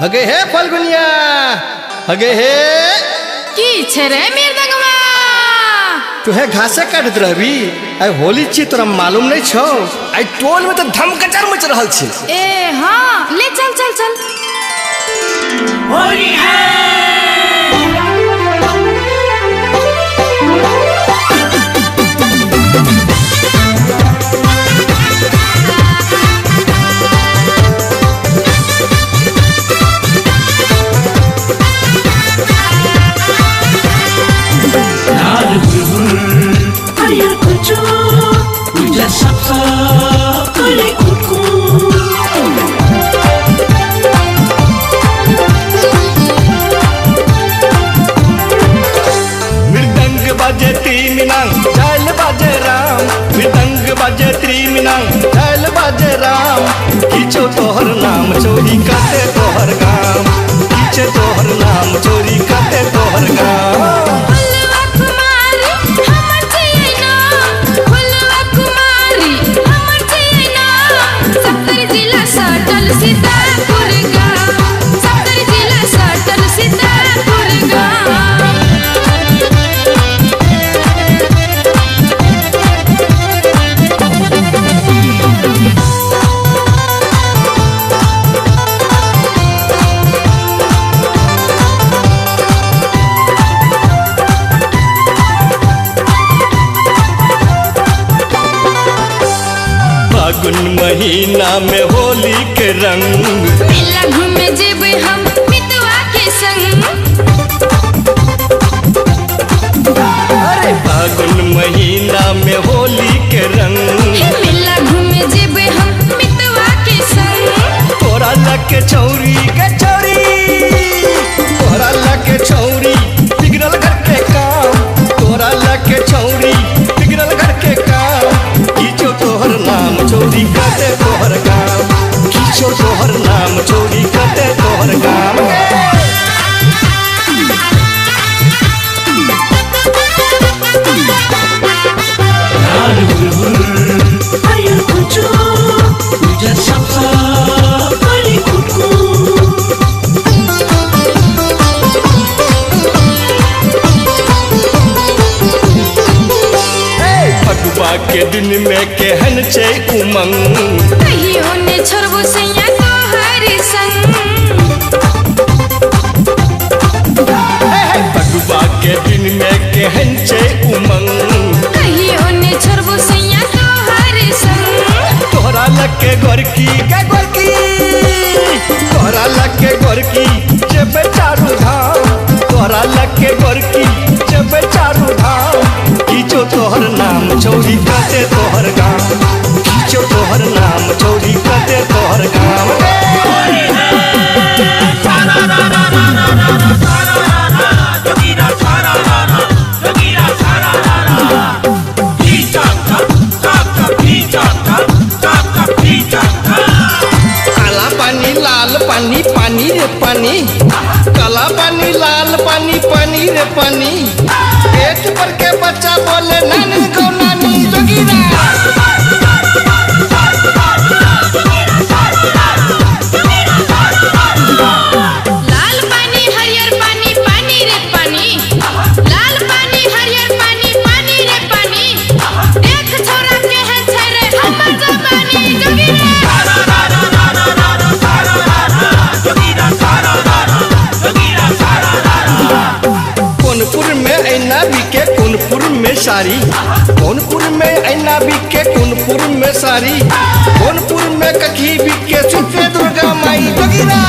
हगे हे फल्गुनिया हगे हे की छे रे मृदंगवा तुहे घासे काटत रहबी आई होली छी तोरा मालूम नहीं छौ आई टोल में तो धमकचर मच रहल छी ए हां ले चल चल चल होली है तोहर नाम चोरी करते तोहर गाम पीछे तोहर नाम चोरी करते तोहर गाम फुलवा कुमारी हमर छियै ना फुलवा कुमारी हमर छियै ना सप्तरी जिला सटल सीतापुर गाम सप्तरी जिला सटल सीतापुर गाम फागुन महीना में होली के रंग मेला घूमे जेबै हम मितवा के संग अरे फागुन महीना में होली के रंग मेला घूमे जेबै हम मितवा के संग तोरा लके छौरी के छौरी तोरा लके छौरी बिगड़ल घर के काम तोरा लके छौरी बिगड़ल घर के काम खींचो तोहर नाम चोरी करते तोहर गाम खींचो तोहर नाम चोरी करते तोहर गाम के दिन में केहन छै उमंग कहियो ने छोड़बो सैया तोहर संग फगुआ के दिन में केहन छै उमंग कहियो ने छोड़बो सैया तोहर संग तोहरा लके गोरकी के गोरकी तोहरा लके गोरकी जेबे चारू धाम तोहरा लके गोरकी जेबे चारू धाम खींचो तोहर नाम चोरी करते तोहर गाम खींचो तोहर नाम चोरी करते तोहर गाम काला पानी लाल पानी पानी रे पानी काला पानी लाल पानी पानी रे पानी पेट पर के बच्चा बोले नानी को नानी जोगीरा लाल पानी हरियर पानी पानी रे पानी लाल पानी हरियर पानी पानी रे पानी देख छोरा के है छै रे हमर जवानी जोगीरा कोनपुर में ऐना बिके कोनपुर में साड़ी कोनपुर में ऐना बिके कोनपुर में साड़ी कोनपुर में कखी बिके सुखे दुर्गा माई जोगीरा